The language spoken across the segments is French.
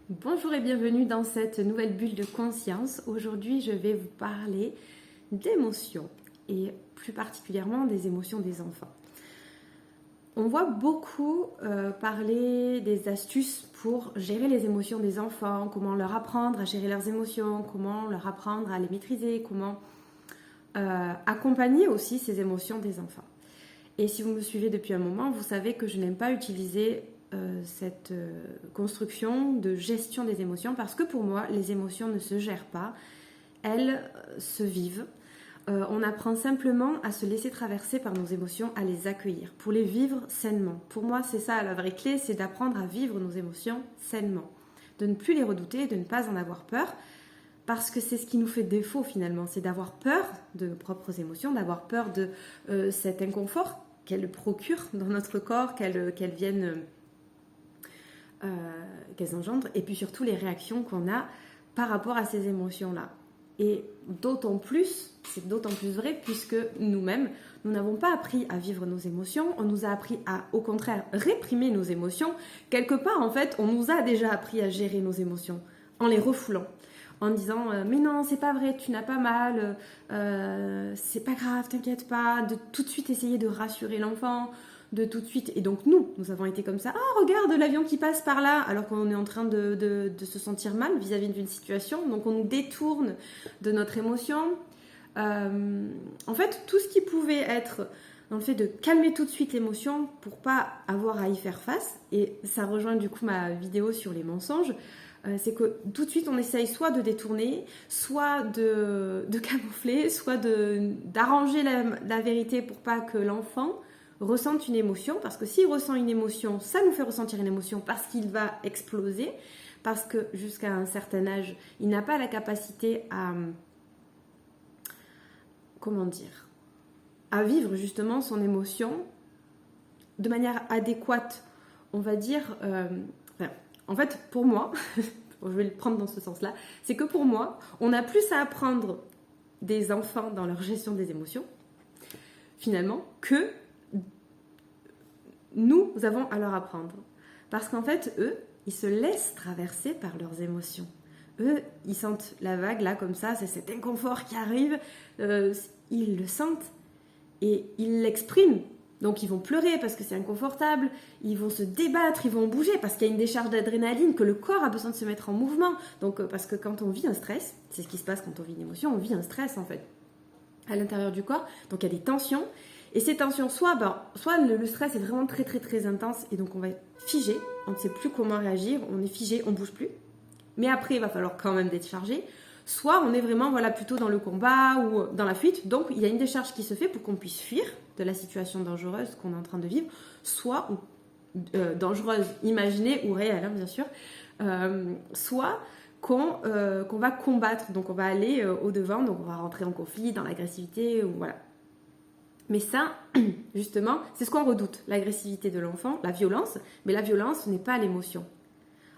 Bonjour et bienvenue dans cette nouvelle bulle de conscience. Aujourd'hui, je vais vous parler d'émotions et plus particulièrement des émotions des enfants. On voit beaucoup parler des astuces pour gérer les émotions des enfants, comment leur apprendre à gérer leurs émotions, comment leur apprendre à les maîtriser, comment accompagner aussi ces émotions des enfants. Et si vous me suivez depuis un moment, vous savez que je n'aime pas utiliser cette construction de gestion des émotions parce que pour moi, les émotions ne se gèrent pas, elles se vivent. On apprend simplement à se laisser traverser par nos émotions, à les accueillir, pour les vivre sainement. Pour moi, c'est ça la vraie clé, c'est d'apprendre à vivre nos émotions sainement, de ne plus les redouter, de ne pas en avoir peur, parce que c'est ce qui nous fait défaut finalement, c'est d'avoir peur de nos propres émotions, d'avoir peur de cet inconfort qu'elles procurent dans notre corps, qu'elles viennent, qu'elles engendrent, et puis surtout les réactions qu'on a par rapport à ces émotions-là. Et d'autant plus, c'est d'autant plus vrai, puisque nous-mêmes, nous n'avons pas appris à vivre nos émotions, on nous a appris à, au contraire, réprimer nos émotions. Quelque part, en fait, on nous a déjà appris à gérer nos émotions, en les refoulant, en disant mais non, c'est pas vrai, tu n'as pas mal, c'est pas grave, t'inquiète pas, de tout de suite essayer de rassurer l'enfant, de tout de suite. Et donc nous avons été comme ça. Ah, regarde l'avion qui passe par là, alors qu'on est en train de se sentir mal vis-à-vis d'une situation. Donc on nous détourne de notre émotion. En fait, tout ce qui pouvait être dans le fait de calmer tout de suite l'émotion pour pas avoir à y faire face. Et ça rejoint du coup ma vidéo sur les mensonges. C'est que tout de suite on essaye soit de détourner, soit de camoufler, soit d'arranger la vérité pour pas que l'enfant ressente une émotion, parce que s'il ressent une émotion, ça nous fait ressentir une émotion parce qu'il va exploser, parce que jusqu'à un certain âge, il n'a pas la capacité à, comment dire, à vivre justement son émotion de manière adéquate, on va dire. En fait, pour moi, je vais le prendre dans ce sens-là, c'est que pour moi, on a plus à apprendre des enfants dans leur gestion des émotions, finalement, que nous avons à leur apprendre. Parce qu'en fait, eux, ils se laissent traverser par leurs émotions. Eux, ils sentent la vague, là, comme ça, c'est cet inconfort qui arrive, ils le sentent et ils l'expriment. Donc ils vont pleurer parce que c'est inconfortable, ils vont se débattre, ils vont bouger parce qu'il y a une décharge d'adrénaline, que le corps a besoin de se mettre en mouvement. Donc parce que quand on vit un stress, c'est ce qui se passe quand on vit une émotion, on vit un stress en fait à l'intérieur du corps. Donc il y a des tensions. Et ces tensions, soit le stress est vraiment très très très intense et donc on va être figé, on ne sait plus comment réagir, on est figé, on ne bouge plus. Mais après, il va falloir quand même décharger. Soit on est vraiment plutôt dans le combat ou dans la fuite. Donc il y a une décharge qui se fait pour qu'on puisse fuir de la situation dangereuse qu'on est en train de vivre. Soit dangereuse imaginée ou réelle, hein, bien sûr. Soit qu'on va combattre. Donc on va aller au-devant, donc on va rentrer en conflit, dans l'agressivité, ou voilà. Mais ça, justement, c'est ce qu'on redoute, l'agressivité de l'enfant, la violence. Mais la violence, ce n'est pas l'émotion.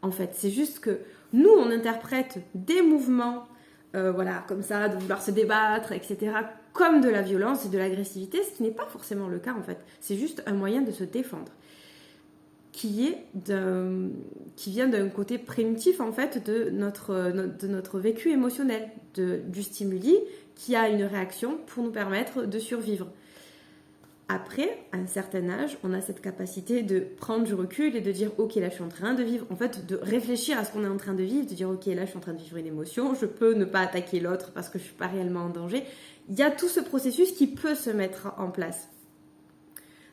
En fait, c'est juste que nous, on interprète des mouvements, comme ça, de vouloir se débattre, etc., comme de la violence et de l'agressivité, ce qui n'est pas forcément le cas, en fait. C'est juste un moyen de se défendre, qui vient d'un côté primitif, en fait, de notre vécu émotionnel, du stimuli, qui a une réaction pour nous permettre de survivre. Après, à un certain âge, on a cette capacité de prendre du recul et de dire « Ok, là, je suis en train de vivre ». En fait, de réfléchir à ce qu'on est en train de vivre, de dire « Ok, là, je suis en train de vivre une émotion, je peux ne pas attaquer l'autre parce que je ne suis pas réellement en danger ». Il y a tout ce processus qui peut se mettre en place.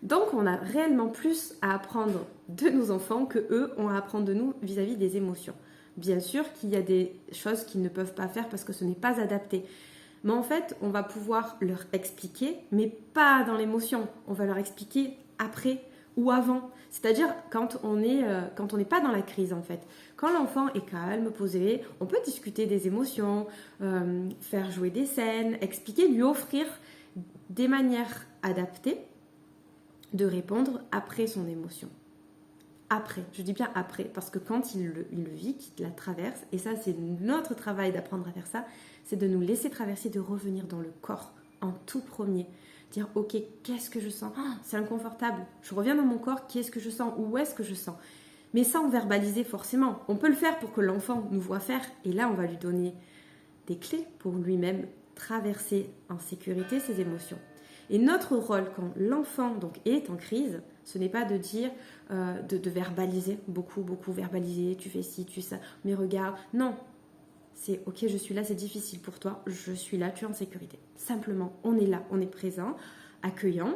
Donc, on a réellement plus à apprendre de nos enfants que eux ont à apprendre de nous vis-à-vis des émotions. Bien sûr qu'il y a des choses qu'ils ne peuvent pas faire parce que ce n'est pas adapté. Mais en fait, on va pouvoir leur expliquer, mais pas dans l'émotion. On va leur expliquer après ou avant. C'est-à-dire quand on n'est pas dans la crise, en fait. Quand l'enfant est calme, posé, on peut discuter des émotions, faire jouer des scènes, expliquer, lui offrir des manières adaptées de répondre après son émotion. Après, je dis bien après, parce que quand il le vit, qu'il la traverse, et ça c'est notre travail d'apprendre à faire ça, c'est de nous laisser traverser, de revenir dans le corps en tout premier. Dire ok, qu'est-ce que je sens ? C'est inconfortable. Je reviens dans mon corps, qu'est-ce que je sens ? Où est-ce que je sens ? mais sans verbaliser forcément. On peut le faire pour que l'enfant nous voit faire, et là on va lui donner des clés pour lui-même traverser en sécurité ses émotions. Et notre rôle quand l'enfant donc est en crise, ce n'est pas de dire, de verbaliser, beaucoup verbaliser, tu fais ci, tu fais ça, mais regarde, non. C'est ok, je suis là, c'est difficile pour toi, je suis là, tu es en sécurité. Simplement, on est là, on est présent, accueillant,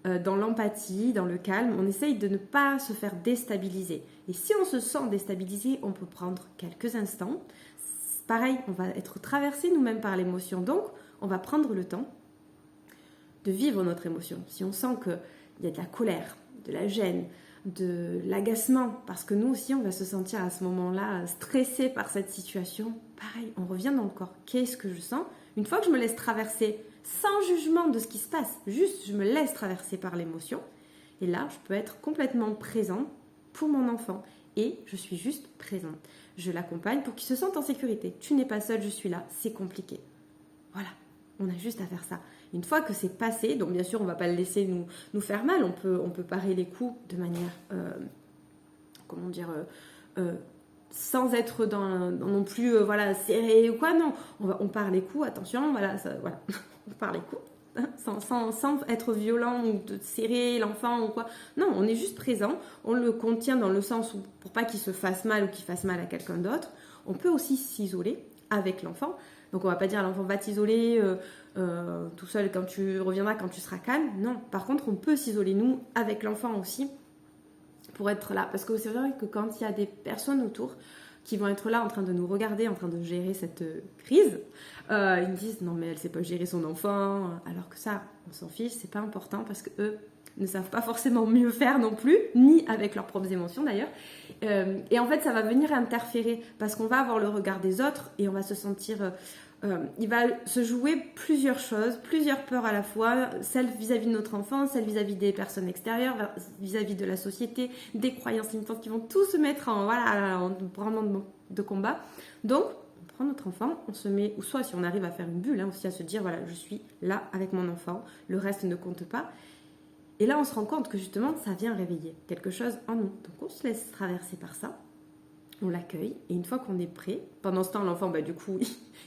dans l'empathie, dans le calme, on essaye de ne pas se faire déstabiliser. Et si on se sent déstabilisé, on peut prendre quelques instants. Pareil, on va être traversé nous-mêmes par l'émotion, donc on va prendre le temps de vivre notre émotion. Si on sent qu'il y a de la colère, de la gêne, de l'agacement, parce que nous aussi on va se sentir à ce moment-là stressé par cette situation, pareil, on revient dans le corps. Qu'est-ce que je sens? Une fois que je me laisse traverser, sans jugement de ce qui se passe, juste je me laisse traverser par l'émotion, et là je peux être complètement présent pour mon enfant, et je suis juste présente. Je l'accompagne pour qu'il se sente en sécurité. Tu n'es pas seul, je suis là, c'est compliqué. Voilà, on a juste à faire ça. Une fois que c'est passé, donc bien sûr on ne va pas le laisser nous faire mal, on peut parer les coups de manière, sans être dans non plus serré ou quoi, non, on part les coups, attention, voilà, on part les coups, hein, sans être violent ou de serrer l'enfant ou quoi, non, on est juste présent, on le contient dans le sens où, pour pas qu'il se fasse mal ou qu'il fasse mal à quelqu'un d'autre. On peut aussi s'isoler avec l'enfant, donc on va pas dire à l'enfant va t'isoler tout seul quand tu reviendras, quand tu seras calme, non, par contre on peut s'isoler nous avec l'enfant aussi pour être là, parce que c'est vrai que quand il y a des personnes autour qui vont être là en train de nous regarder, en train de gérer cette crise, ils me disent non mais elle sait pas gérer son enfant, alors que ça on s'en fiche, c'est pas important parce que eux ne savent pas forcément mieux faire non plus, ni avec leurs propres émotions d'ailleurs, et en fait ça va venir interférer parce qu'on va avoir le regard des autres et on va se sentir il va se jouer plusieurs choses, plusieurs peurs à la fois, celle vis-à-vis de notre enfant, celle vis-à-vis des personnes extérieures, vis-à-vis de la société, des croyances limitantes qui vont tous se mettre en branlement de combat. Donc, on prend notre enfant, on se met, ou soit si on arrive à faire une bulle, aussi à se dire, voilà, je suis là avec mon enfant, le reste ne compte pas. Et là, on se rend compte que justement, ça vient réveiller quelque chose en nous. Donc, on se laisse traverser par ça. On l'accueille et une fois qu'on est prêt, pendant ce temps l'enfant du coup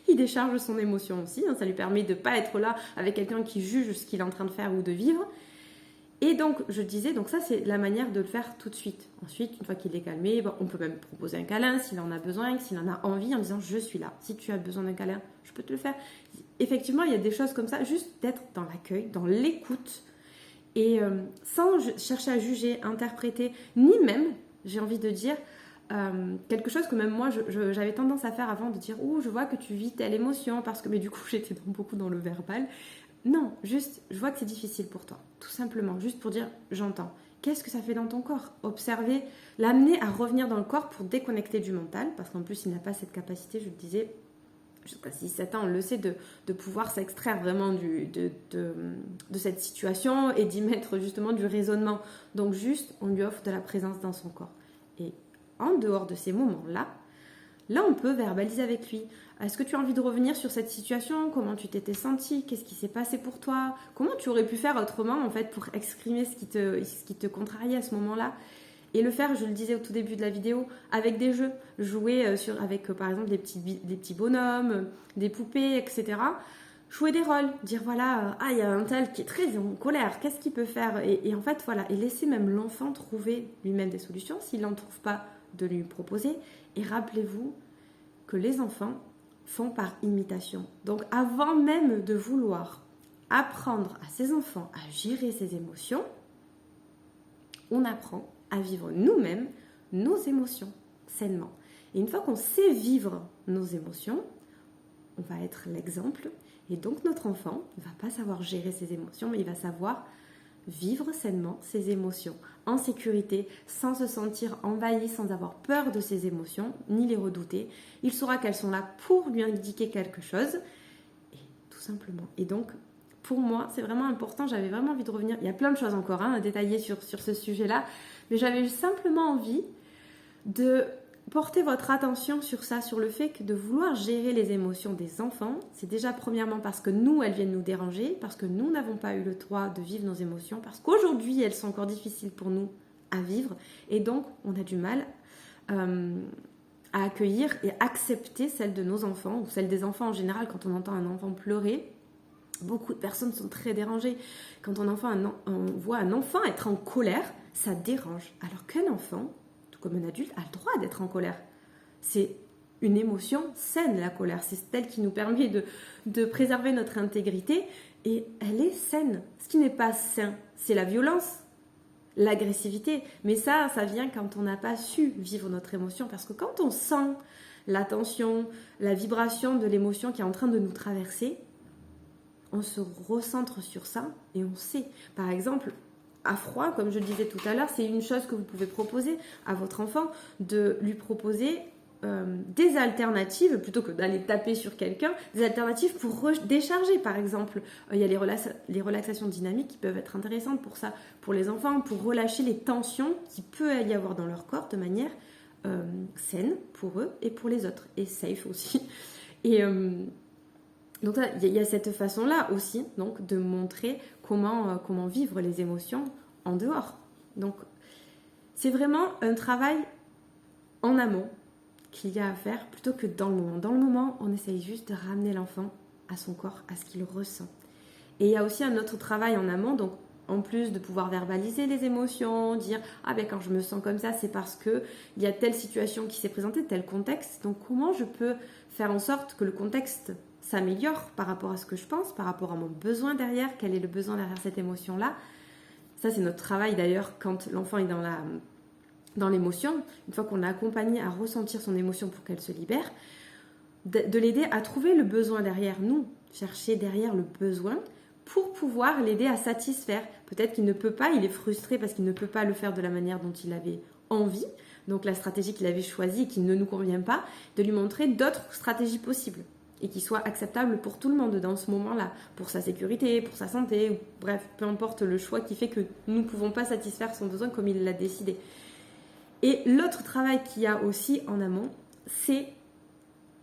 il décharge son émotion aussi, hein, ça lui permet de ne pas être là avec quelqu'un qui juge ce qu'il est en train de faire ou de vivre. Et donc je disais, donc ça c'est la manière de le faire tout de suite. Ensuite une fois qu'il est calmé, on peut même proposer un câlin s'il en a besoin, s'il en a envie, en disant je suis là, si tu as besoin d'un câlin je peux te le faire. Effectivement il y a des choses comme ça, juste d'être dans l'accueil, dans l'écoute et sans chercher à juger, interpréter, ni même j'ai envie de dire quelque chose que même moi j'avais tendance à faire avant, de dire je vois que tu vis telle émotion parce que, mais du coup j'étais beaucoup dans le verbal. Non, juste je vois que c'est difficile pour toi, tout simplement, juste pour dire j'entends. Qu'est-ce que ça fait dans ton corps? Observer, l'amener à revenir dans le corps pour déconnecter du mental, parce qu'en plus il n'a pas cette capacité, je le disais, jusqu'à 6-7 ans on le sait, de pouvoir s'extraire vraiment de cette situation et d'y mettre justement du raisonnement. Donc juste on lui offre de la présence dans son corps. Et en dehors de ces moments-là, là on peut verbaliser avec lui. Est-ce que tu as envie de revenir sur cette situation? Comment tu t'étais senti? Qu'est-ce qui s'est passé pour toi? Comment tu aurais pu faire autrement en fait pour exprimer ce qui te contrariait à ce moment-là? Et le faire, je le disais au tout début de la vidéo, avec des jeux. Jouer avec par exemple des petits bonhommes, des poupées, etc. Jouer des rôles, dire voilà, il y a un tel qui est très en colère, qu'est-ce qu'il peut faire? Et en fait, voilà, et laisser même l'enfant trouver lui-même des solutions, s'il n'en trouve pas, de lui proposer. Et rappelez-vous que les enfants font par imitation. Donc avant même de vouloir apprendre à ses enfants à gérer ses émotions, on apprend à vivre nous-mêmes nos émotions sainement. Et une fois qu'on sait vivre nos émotions, on va être l'exemple. Et donc notre enfant ne va pas savoir gérer ses émotions, mais il va savoir vivre sainement ses émotions, en sécurité, sans se sentir envahi, sans avoir peur de ses émotions, ni les redouter. Il saura qu'elles sont là pour lui indiquer quelque chose, et tout simplement. Et donc, pour moi, c'est vraiment important, j'avais vraiment envie de revenir, il y a plein de choses encore à détailler sur ce sujet-là, mais j'avais simplement envie de porter votre attention sur ça, sur le fait que de vouloir gérer les émotions des enfants, c'est déjà premièrement parce que nous, elles viennent nous déranger, parce que nous n'avons pas eu le droit de vivre nos émotions, parce qu'aujourd'hui, elles sont encore difficiles pour nous à vivre. Et donc, on a du mal à accueillir et accepter celle de nos enfants, ou celle des enfants en général. Quand on entend un enfant pleurer, beaucoup de personnes sont très dérangées. Quand on voit un enfant être en colère, ça dérange. Alors qu'un enfant, tout comme un adulte, a le droit d'être en colère. C'est une émotion saine, la colère. C'est celle qui nous permet de préserver notre intégrité, et elle est saine. Ce qui n'est pas sain, c'est la violence, l'agressivité. Mais ça vient quand on n'a pas su vivre notre émotion. Parce que quand on sent la tension, la vibration de l'émotion qui est en train de nous traverser, on se recentre sur ça et on sait. Par exemple, à froid, comme je le disais tout à l'heure, c'est une chose que vous pouvez proposer à votre enfant, de lui proposer des alternatives, plutôt que d'aller taper sur quelqu'un, des alternatives pour décharger. Par exemple, il y a les relaxations dynamiques qui peuvent être intéressantes pour ça, pour les enfants, pour relâcher les tensions qu'il peut y avoir dans leur corps de manière saine pour eux et pour les autres, et safe aussi. Et donc il y a cette façon-là aussi, donc, de montrer comment vivre les émotions en dehors. Donc c'est vraiment un travail en amont qu'il y a à faire plutôt que dans le moment. Dans le moment, on essaye juste de ramener l'enfant à son corps, à ce qu'il ressent. Et il y a aussi un autre travail en amont, donc en plus de pouvoir verbaliser les émotions, dire « Ah ben quand je me sens comme ça, c'est parce qu'il y a telle situation qui s'est présentée, tel contexte. Donc comment je peux faire en sorte que le contexte s'améliore par rapport à ce que je pense, par rapport à mon besoin derrière, quel est le besoin derrière cette émotion-là ?» Ça, c'est notre travail d'ailleurs quand l'enfant est dans l'émotion, une fois qu'on a accompagné à ressentir son émotion pour qu'elle se libère, de l'aider à trouver le besoin derrière nous, chercher derrière le besoin pour pouvoir l'aider à satisfaire. Peut-être qu'il ne peut pas, il est frustré parce qu'il ne peut pas le faire de la manière dont il avait envie, donc la stratégie qu'il avait choisie et qui ne nous convient pas, de lui montrer d'autres stratégies possibles et qui soient acceptables pour tout le monde dans ce moment-là, pour sa sécurité, pour sa santé, ou, bref, peu importe le choix qui fait que nous ne pouvons pas satisfaire son besoin comme il l'a décidé. Et l'autre travail qu'il y a aussi en amont, c'est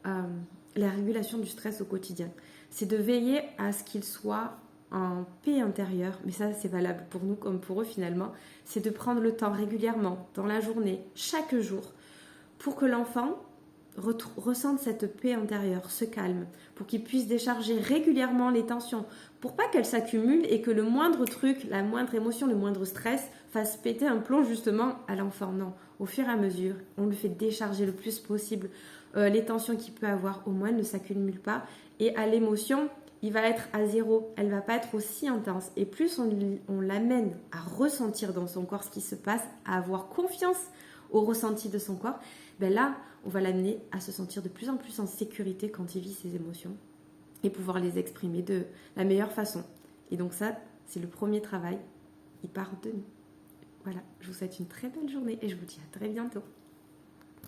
la régulation du stress au quotidien. C'est de veiller à ce qu'il soit en paix intérieure, mais ça c'est valable pour nous comme pour eux finalement, c'est de prendre le temps régulièrement, dans la journée, chaque jour, pour que l'enfant ressente cette paix intérieure, se calme, pour qu'il puisse décharger régulièrement les tensions, pour pas qu'elles s'accumulent et que le moindre truc, la moindre émotion, le moindre stress fasse péter un plomb justement à l'enfant. Non, au fur et à mesure, on le fait décharger le plus possible. Les tensions qu'il peut avoir, au moins, ne s'accumulent pas. Et à l'émotion, il va être à zéro. Elle va pas être aussi intense. Et plus on l'amène à ressentir dans son corps ce qui se passe, à avoir confiance au ressenti de son corps, ben là, on va l'amener à se sentir de plus en plus en sécurité quand il vit ses émotions et pouvoir les exprimer de la meilleure façon. Et donc ça, c'est le premier travail. Il part de nous. Voilà, je vous souhaite une très belle journée et je vous dis à très bientôt.